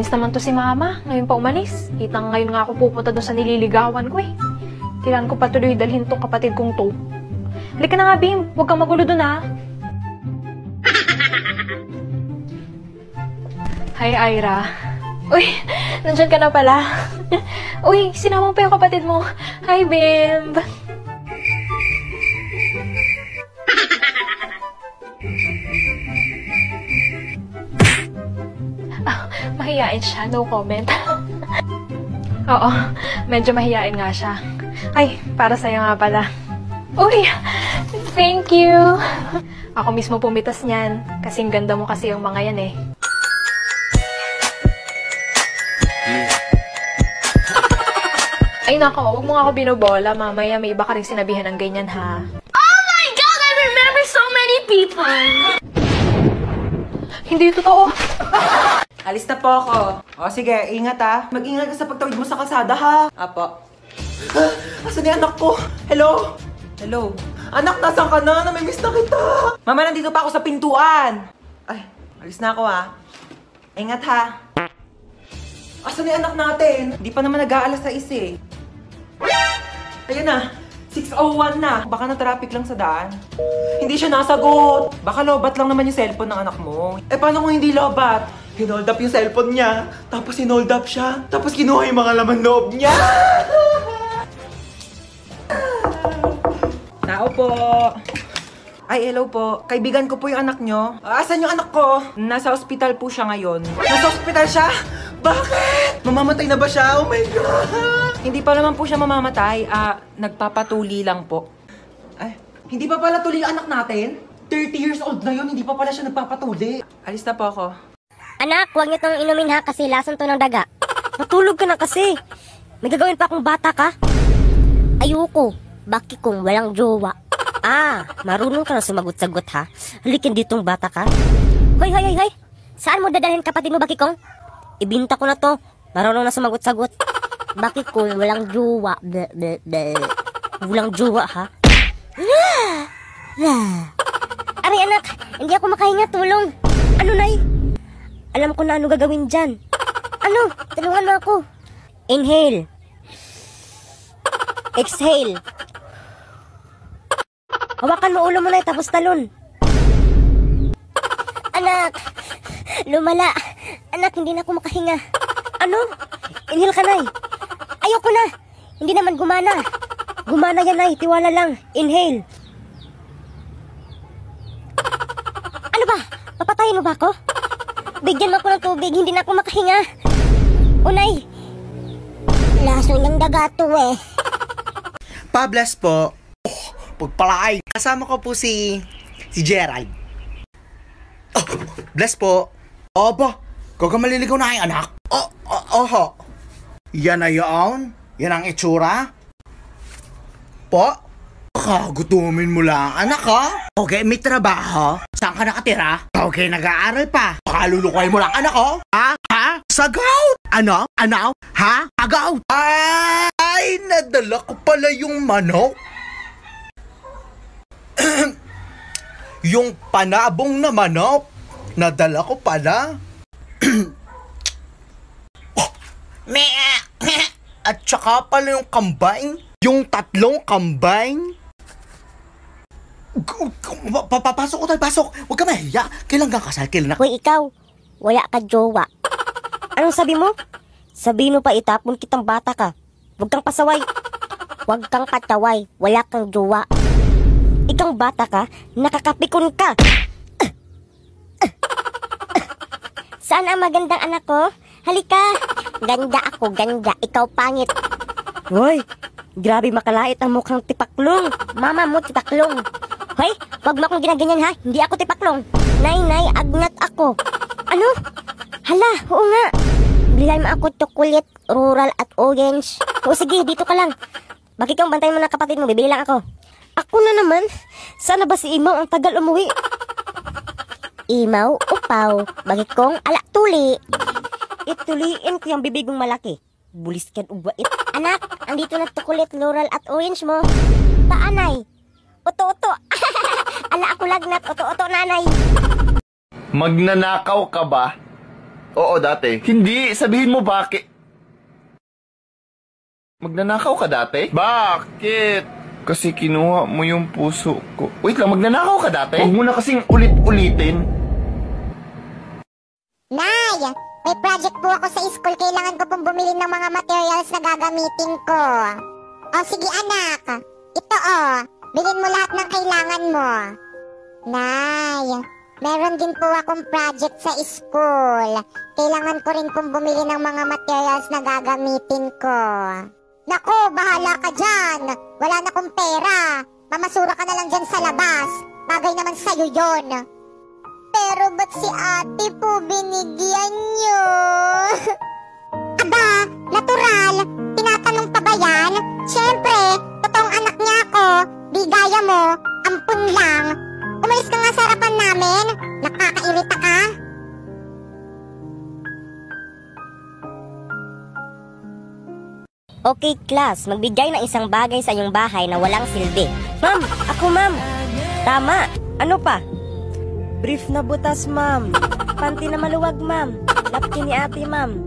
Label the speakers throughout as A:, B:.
A: Miss naman to si mama. Ngayon pa umalis. Kitang ngayon nga ako pupunta doon sa nililigawan ko eh. Kailangan ko patuloy dalhin tong kapatid kong to. Halika na nga, Bim. Huwag kang magulo doon, ha? Hi, Ira. Uy, nandyan ka na pala. Uy, sinama mo pa yung kapatid mo. Hi, Bim. Mahiyain siya, no comment. Oo, medyo mahiyain nga siya. Ay, para sa'yo nga pala. Uy, thank you. Ako mismo pumitas niyan. Kasing ganda mo kasi yung mga yan eh. Ay nako, huwag mo nga ako binobola. Mamaya may iba ka rin sinabihan ng ganyan ha.
B: Oh my God! I remember so many people!
A: Hindi totoo.
C: Alis na po ako. O sige, ingat ha. Mag-ingat ka sa pagtawid mo sa kalsada ha. Apo. Asan yung anak ko? Hello? Hello? Anak, nasan ka na? Namimiss na kita. Mama, nandito pa ako sa pintuan. Ay, alis na ako ha. Ingat ha. Asan yung anak natin? Hindi pa naman nag-aalas sa eh. Ayun na. 6:01 na. Baka na-traffic lang sa daan. Hindi siya nasagot. Baka lobat lang naman yung cellphone ng anak mo. Eh, paano kung hindi lobat? Hinold up yung cellphone niya. Tapos hinold up siya. Tapos kinuha yung mga laman loob niya. Tao po. Ay, hello po. Kaibigan ko po yung anak nyo. Asan yung anak ko? Nasa ospital po siya ngayon. Nasa ospital siya? Bakit? Mamamatay na ba siya? Oh my God! Hindi pa naman po siya mamamatay. Nagpapatuli lang po. Ay, hindi pa pala tuli ang anak natin? 30 years old na yun, hindi pa pala siya nagpapatuli. Alis na po ako.
B: Anak, huwag niyo itong inumin ha kasi lason to ng daga. Matulog ka na kasi. May gagawin pa akong bata ka. Ayoko. Bakit kung walang jowa? Marunong ka na sumagot-sagot ha. Halikin ditong bata ka. Hoy. Saan mo dadalhin kapatid mo, Bakikong? Ibinta ko na to. Marunong na sumagot-sagot. Bakit kung walang jowa? Walang jowa ha? Aray anak, hindi ako makahinga, tulong. Ano nay? Alam ko na ano gagawin dyan. Ano? Tulungan mo ako. Inhale. Exhale. Hawakan mo ulo mo na tapos talon. Anak, lumala. Anak, hindi na ako makahinga. Ano? Inhale ka, nay. Ayoko na. Hindi naman gumana. Gumana yan, nay. Tiwala lang. Inhale. Ano ba? Papatayin mo ba ako? Bigyan mo ako ng tubig. Hindi na ako makahinga. O, nay. Laso ng daga to eh.
D: Pa-bless po. Pagpalay. Kasama ko po si Gerald. Oh, bless po. Opo, kamaliligaw na kayong anak. Oho. Yan na yun? Yan ang itsura? Po? Kagutumin mo lang, anak ha? Okay, may trabaho. Saan ka nakatira? Okay, nag-aaral pa. Kalulukay mo lang, anak ho? Ha? Sagaw? Ano? Ha? Agaw? Ay, nadala ko pala yung manok. Yung panabong na manok, nadala ko pala. At saka pala yung combine, yung 3 combine. Papasok ko tayo, pasok. Huwag ka mahiya. Kailan ka kasal? Kailan?
B: Hoy, ikaw. Wala ka jowa. Anong sabi mo? Sabihin mo pa itapon kitang bata ka. Huwag kang pasaway. Huwag kang kataway. Wala kang jowa. Ikaw bata ka, nakakapikon ka. Saan ang magandang anak ko? Halika. Ganda ako, ganda. Ikaw pangit. Hoy, grabe makalait ang mukhang tipaklong. Mama mo tipaklong. Hoy, wag mo akong ginaganyan ha. Hindi ako tipaklong. Nay, agnat ako. Ano? Hala, oo nga. Bilhan mo ako chocolate, rural at orange. O sige, dito ka lang. Bakit kang bantayan mo na kapatid mo? Bibili lang ako. Ako na naman. Sana ba si Imaw ang tagal umuwi? Imaw, upaw. Bakit kong ala tuli? Ituliin ko yung bibig mong malaki. Bulis ka ubait. Anak, andito na chocolate, laurel at orange mo. Paanay? Oto-oto. Ala ako lagnat. Oto-oto nanay.
E: Magnanakaw ka ba? Oo, dati. Hindi, sabihin mo bakit. Magnanakaw ka dati? Bakit? Kasi kinuha mo yung puso ko. Wait lang, magnanakaw ka dati? Huwag mo na kasing ulit-ulitin.
B: Nay, may project po ako sa school. Kailangan ko pong bumili ng mga materials na gagamitin ko. O sige anak, ito bilhin mo lahat ng kailangan mo. Nay, meron din po akong project sa school. Kailangan ko rin pong bumili ng mga materials na gagamitin ko. Naku, bahala ka dyan. Wala na akong pera. Mamasura ka na lang dyan sa labas. Bagay naman sa'yo yon. Pero ba't si ate po binigyan nyo? Aba, natural. Tinatanong pa ba yan? Siyempre, totoong anak niya ako. Di gaya mo, ampun lang. Umalis ka nga sa harapan namin. Nakakairita ka. Okay, class. Magbigay ng isang bagay sa iyong bahay na walang silbi. Ma'am! Ako, ma'am! Tama! Ano pa? Brief na butas, ma'am. Panty na maluwag, ma'am. Lapki ni ate, ma'am.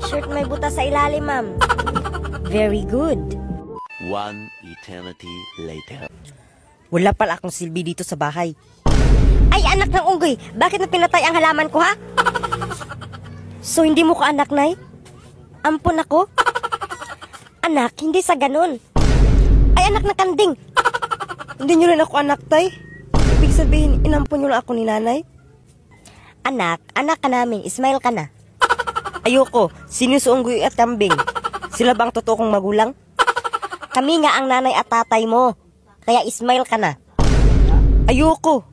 B: Shirt may butas sa ilalim, ma'am. Very good.
F: One eternity later.
B: Wala pala akong silbi dito sa bahay. Ay, anak ng unggoy! Bakit na pinatay ang halaman ko, ha? So, hindi mo ko anak, nay? Ampun ako? Anak, hindi sa ganun. Ay, anak na kanding. Hindi nyo rin ako anak, tay. Ibig sabihin, inampun nyo lang ako ni nanay. Anak ka namin. Smile ka na. Ayoko. Sinusuunggoy at kambing. Sila bang totoo kong magulang? Kami nga ang nanay at tatay mo. Kaya smile ka na. Ayoko.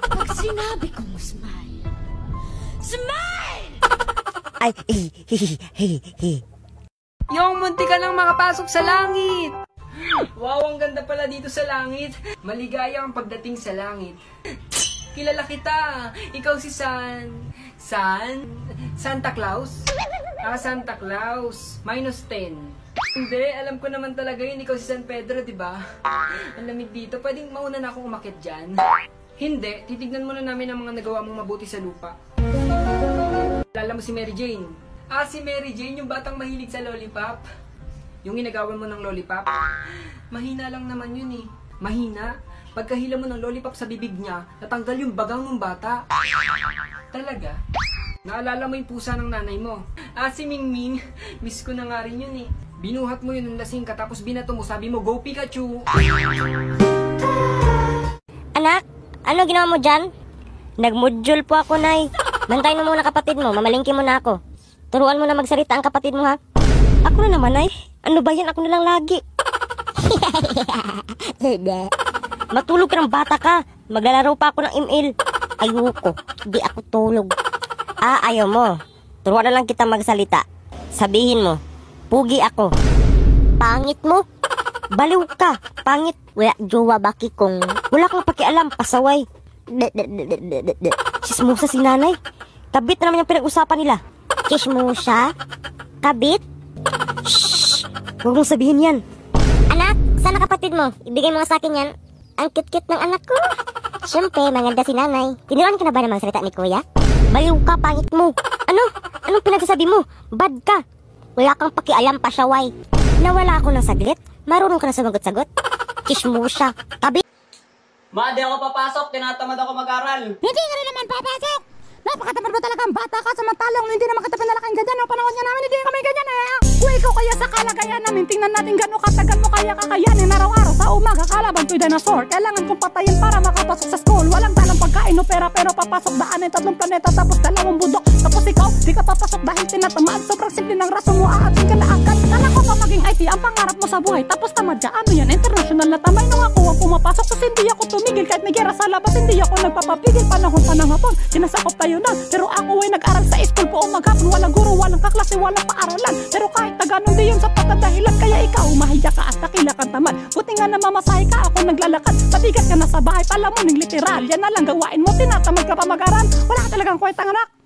G: Pag sinabi kong smile, smile!
B: Ay, hi.
H: Yung munti ka lang makapasok sa langit. Wow, ang ganda pala dito sa langit. Maligaya ang pagdating sa langit. Kilala kita. Ikaw si Santa Claus? Santa Claus. -10. Hindi, alam ko naman talaga yun. Ikaw si San Pedro, diba? Ang lamig dito. Pwedeng mauna na akong umakyat dyan. Hindi, titignan muna namin ang mga nagawa mong mabuti sa lupa. Alala mo si Mary Jane? Si Mary Jane, yung batang mahilig sa lollipop. Yung ginagawan mo ng lollipop. Mahina lang naman yun eh. Mahina? Pagkahila mo ng lollipop sa bibig niya, natanggal yung bagang ng bata. Talaga? Naalala mo yung pusa ng nanay mo? Si Mingming, miss ko na nga rin yun eh. Binuhat mo yun ng lasing ka, tapos binato mo, sabi mo, "Go Pikachu!"
B: Anak, ano ginawa mo dyan? Nagmodule po ako, nay. Bantayin mo muna kapatid mo, mamalingki mo na ako. Turuan mo na magsalita ang kapatid mo, ha? Ako na naman, ay. Ano ba yan? Ako na lang lagi. Matulog ka ng bata ka. Maglalaro pa ako ng ML. Ayoko. Di ako tulog. Ayaw mo. Turuan na lang kita magsalita. Sabihin mo, pugi ako. Pangit mo? Baliw ka. Pangit. Wala jowa baki kong. Wala kang pakialam. Pasaway. Sismusa si nanay. Kabit na naman yung pinag-usapan nila. Chismusa? Kabit? Shhh! Huwag mong sabihin yan. Anak, sana kapatid mo. Ibigay mo nga sa akin yan. Ang cute-cute ng anak ko. Siyempre, maganda si nanay. Tinuruan ka na ba ng salita ni kuya? Baliw ka, pangit mo. Ano? Anong pinagsasabi mo? Bad ka. Wala kang pakialam, pasyaway. Nawala ako ng saglit. Marunong ka na sumagot-sagot. Chismusa. Kabit.
C: Ma, di ako papasok. Tinatamad ako mag-aral.
G: Hindi ka rin naman papasok! Napakatamad mo talagang bata ka, samantalang hindi naman kita pinalaking ganyan. Ang panahon niya namin, hindi kami ganyan eh. Kung ikaw kaya sa kalagayan namin, tingnan natin gano'ng katagal mo kaya kakayanin. Araw-araw sa umaga, kalaban to'y dinosaur. Kailangan kong patayin para makapasok sa school. Walang talang pagkain o pera, pero papasok daanin 3 planeta, tapos 2 bundok. Tapos ikaw, di ka papasok dahil tinatamaan. Sobrang simple ng rason mo, aatsin ka na agad. Kala ko pa maging IT, ang pangarap mo sa buhay. Tapos tamad ya, ano yan, international na tamay. Nung ako pumapasok, so hindi ako tumigil. Kahit may gera sa labas, hindi ako nagpapapigil. Panahon pa ng hapon, sinasakop tayo na. Pero ako ay nag-aral sa school po umaghapon. Walang guro, walang kaklase, walang paaralan. Pero kahit na ganun, di yun sa patadahilan. Kaya ikaw, mahiya ka at nakila kang tamad. Buti nga namamasahe ka, ako naglalakad. Pabigat ka na sa bahay, pala mo ng literal. Yan na lang gawain mo, tinatamad ka pa mag-aral. Wala ka talagang kwentang anak.